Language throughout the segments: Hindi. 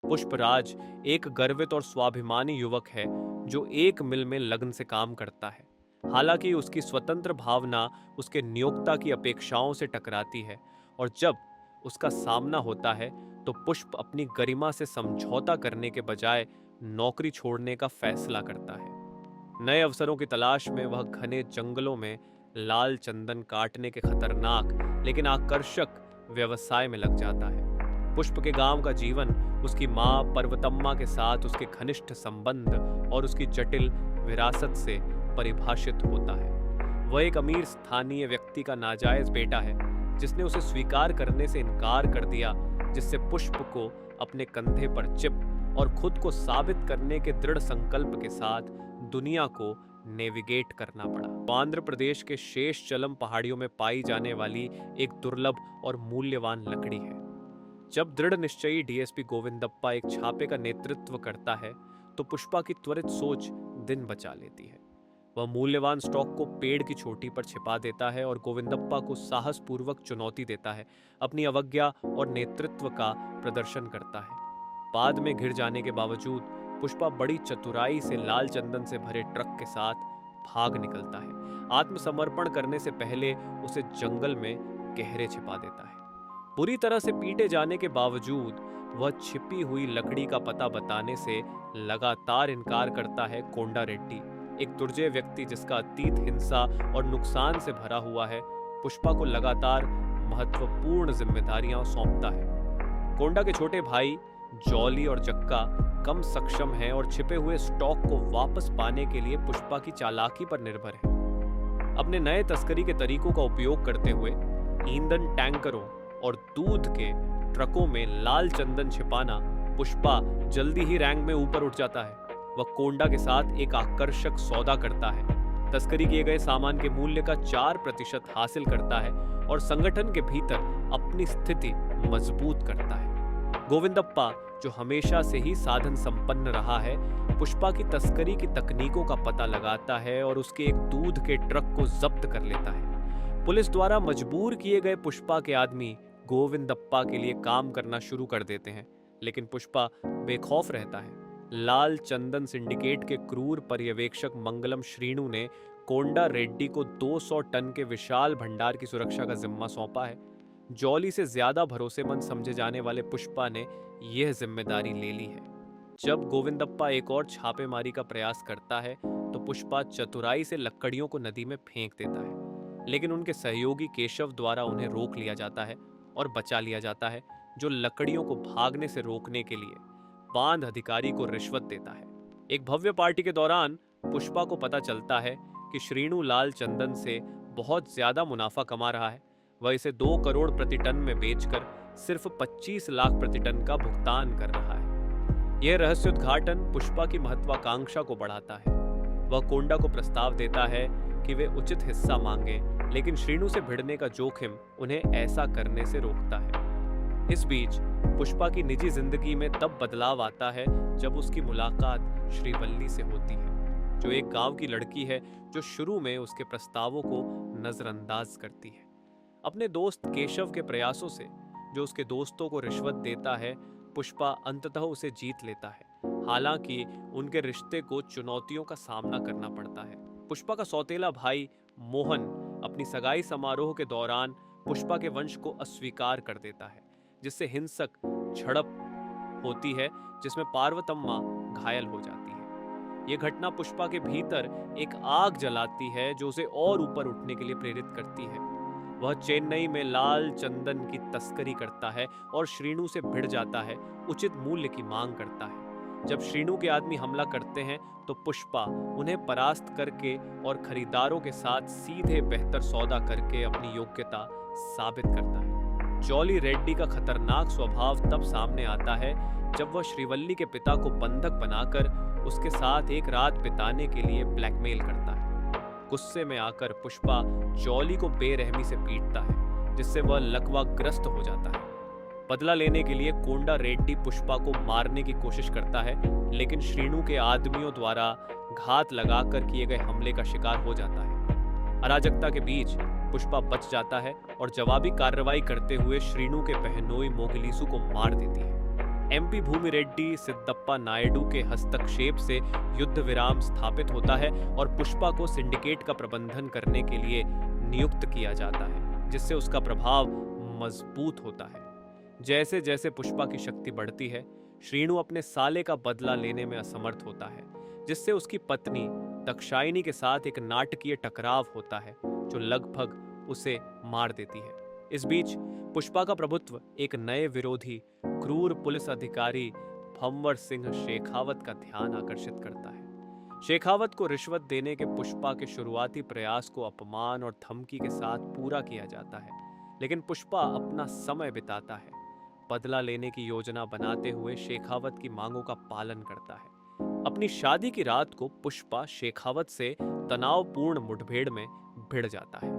पुष्पराज एक गर्वित और स्वाभिमानी युवक है जो एक मिल में लगन से काम करता है। हालांकि उसकी स्वतंत्र भावना उसके नियोक्ता की अपेक्षाओं से टकराती है और जब उसका सामना होता है तो पुष्प अपनी गरिमा से समझौता करने के बजाय नौकरी छोड़ने का फैसला करता है। नए अवसरों की तलाश में वह घने जंगलों में लाल चंदन काटने के खतरनाक लेकिन आकर्षक व्यवसाय में लग जाता है। पुष्प के गांव का जीवन उसकी मां पर्वतम्मा के साथ उसके घनिष्ठ संबंध और उसकी जटिल विरासत से परिभाषित होता है। वह एक अमीर स्थानीय व्यक्ति का नाजायज बेटा है जिसने उसे स्वीकार करने से इनकार कर दिया, जिससे पुष्प को अपने कंधे पर चिप और खुद को साबित करने के दृढ़ संकल्प के साथ दुनिया को नेविगेट करना पड़ा। आंध्र प्रदेश के शेषचलम पहाड़ियों में पाई जाने वाली एक दुर्लभ और मूल्यवान लकड़ी है। जब दृढ़ निश्चयी डीएसपी गोविंदप्पा एक छापे का नेतृत्व करता है तो पुष्पा की त्वरित सोच दिन बचा लेती है। वह मूल्यवान स्टॉक को पेड़ की चोटी पर छिपा देता है और गोविंदप्पा को साहसपूर्वक चुनौती देता है, अपनी अवज्ञा और नेतृत्व का प्रदर्शन करता है। बाद में घिर जाने के बावजूद पुष्पा बड़ी चतुराई से लाल चंदन से भरे ट्रक के साथ भाग निकलता है। आत्मसमर्पण करने से पहले उसे जंगल में गहरे छिपा देता है। बुरी तरह से पीटे जाने के बावजूद वह छिपी हुई लकड़ी का पता बताने से लगातार इनकार करता है। कोंडा रेड्डी, एक दुर्जय व्यक्ति जिसका अतीत हिंसा और नुकसान से भरा हुआ है, पुष्पा को लगातार महत्वपूर्ण जिम्मेदारियां सौंपता है। कोंडा के छोटे भाई जॉली और जक्का कम सक्षम हैं और छिपे हुए स्टॉक को वापस पाने के लिए पुष्पा की चालाकी पर निर्भर है। अपने नए तस्करी के तरीकों का उपयोग करते हुए ईंधन टैंकरों और दूध के ट्रकों में लाल चंदन छिपाना पुष्पा जल्दी ही रैंक में ऊपर उठ जाता है। वह कोंडा के साथ एक आकर्षक सौदा करता है, तस्करी किए गए सामान के मूल्य का 4% हासिल करता है और संगठन के भीतर अपनी स्थिति मजबूत करता है। गोविंदप्पा, जो हमेशा से ही साधन संपन्न रहा है, पुष्पा की तस्करी की तकनीकों का पता लगाता है और उसके एक दूध के ट्रक को जब्त कर लेता है। पुलिस द्वारा मजबूर किए गए पुष्पा के आदमी गोविंदप्पा के लिए काम करना शुरू कर देते हैं, लेकिन पुष्पा बेखौफ रहता है। लाल चंदन सिंडिकेट के क्रूर पर्यवेक्षक मंगलम श्रीणु ने कोंडा रेड्डी को 200 टन के विशाल भंडार की सुरक्षा का जिम्मा सौंपा है। जॉली से ज्यादा भरोसेमंद समझे जाने वाले पुष्पा ने यह जिम्मेदारी ले ली है। जब गोविंदप्पा एक और छापेमारी का प्रयास करता है तो पुष्पा चतुराई से लकड़ियों को नदी में फेंक देता है, लेकिन उनके सहयोगी केशव द्वारा उन्हें रोक लिया जाता है और बचा लिया जाता है, जो लकड़ियों को भागने से रोकने के लिए बांध अधिकारी को रिश्वत देता है। एक भव्य पार्टी के दौरान पुष्पा को पता चलता है कि श्रीणु लाल चंदन से बहुत ज्यादा मुनाफा कमा रहा है। वह इसे 2 करोड़ प्रति टन में बेचकर सिर्फ 25 लाख प्रति टन का भुगतान कर रहा है। यह रहस्योद्घाटन पुष्पा की महत्वाकांक्षा को बढ़ाता है। वह कोंडा को प्रस्ताव देता है कि वे उचित हिस्सा मांगे, लेकिन श्रीणु से भिड़ने का जोखिम उन्हें ऐसा करने से रोकता है। इस बीच पुष्पा की निजी जिंदगी में तब बदलाव आता है जब उसकी मुलाकात श्रीवल्ली से होती है, जो एक गांव की लड़की है जो शुरू में उसके प्रस्तावों को नजरअंदाज करती है। अपने दोस्त केशव के प्रयासों से, जो उसके दोस्तों को रिश्वत देता है, पुष्पा अंततः उसे जीत लेता है। हालांकि उनके रिश्ते को चुनौतियों का सामना करना पड़ता है। पुष्पा का सौतेला भाई मोहन अपनी सगाई समारोह के दौरान पुष्पा के वंश को अस्वीकार कर देता है, जिससे हिंसक झड़प होती है जिसमें पार्वतम्मा घायल हो जाती है। यह घटना पुष्पा के भीतर एक आग जलाती है जो उसे और ऊपर उठने के लिए प्रेरित करती है। वह चेन्नई में लाल चंदन की तस्करी करता है और श्रीणु से भिड़ जाता है, उचित मूल्य की मांग करता है। जब श्रीणु के आदमी हमला करते हैं तो पुष्पा उन्हें परास्त करके और खरीदारों के साथ सीधे बेहतर सौदा करके अपनी योग्यता साबित करता है। जॉली रेड्डी का खतरनाक स्वभाव तब सामने आता है जब वह श्रीवल्ली के पिता को बंधक बनाकर उसके साथ एक रात बिताने के लिए ब्लैकमेल करता है। गुस्से में आकर पुष्पा जॉली को बेरहमी से पीटता है, जिससे वह लकवाग्रस्त हो जाता है। बदला लेने के लिए कोंडा रेड्डी पुष्पा को मारने की कोशिश करता है, लेकिन श्रीणु के आदमियों द्वारा घात लगाकर किए गए हमले का शिकार हो जाता है। अराजकता के बीच पुष्पा बच जाता है और जवाबी कार्रवाई करते हुए श्रीणु के बहनोई मोगलीसु को मार देती है। एमपी भूमि रेड्डी सिद्धप्पा नायडू के हस्तक्षेप से युद्ध विराम स्थापित होता है और पुष्पा को सिंडिकेट का प्रबंधन करने के लिए नियुक्त किया जाता है, जिससे उसका प्रभाव मजबूत होता है। जैसे जैसे पुष्पा की शक्ति बढ़ती है, श्रीनु अपने साले का बदला लेने में असमर्थ होता है, जिससे उसकी पत्नी दाक्षायणी के साथ एक नाटकीय टकराव होता है जो लगभग उसे मार देती है। इस बीच पुष्पा का प्रभुत्व एक नए विरोधी क्रूर पुलिस अधिकारी भंवर सिंह शेखावत का ध्यान आकर्षित करता है। शेखावत को रिश्वत देने के पुष्पा के शुरुआती प्रयास को अपमान और धमकी के साथ पूरा किया जाता है, लेकिन पुष्पा अपना समय बिताता है, बदला लेने की योजना बनाते हुए शेखावत की मांगों का पालन करता है। अपनी शादी की रात को पुष्पा शेखावत से तनावपूर्ण मुठभेड़ में भिड़ जाता है।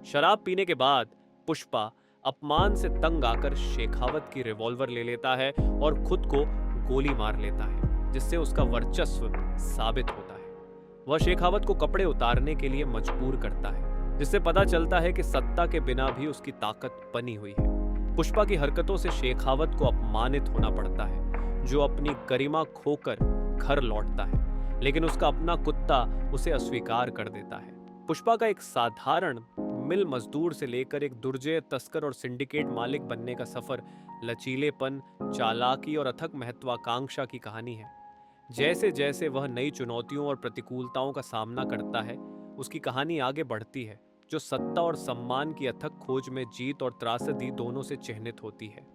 शराब पीने के बाद पुष्पा अपमान से तंग आकर शेखावत की रिवॉल्वर ले लेता है और खुद को गोली मार लेता है, जिससे उसका वर्चस्व साबित होता है। वह शेखावत को कपड़े उतारने के लिए मजबूर करता है, जिससे पता चलता है कि सत्ता के बिना भी उसकी ताकत बनी हुई है। पुष्पा की हरकतों से शेखावत को अपमानित होना पड़ता है, जो अपनी गरिमा खोकर घर लौटता है, लेकिन उसका अपना कुत्ता उसे अस्वीकार कर देता है। पुष्पा का एक साधारण मिल मजदूर से लेकर एक दुर्जय तस्कर और सिंडिकेट मालिक बनने का सफर लचीलेपन, चालाकी और अथक महत्वाकांक्षा की कहानी है। जैसे जैसे वह नई चुनौतियों और प्रतिकूलताओं का सामना करता है, उसकी कहानी आगे बढ़ती है, जो सत्ता और सम्मान की अथक खोज में जीत और त्रासदी दोनों से चिह्नित होती है।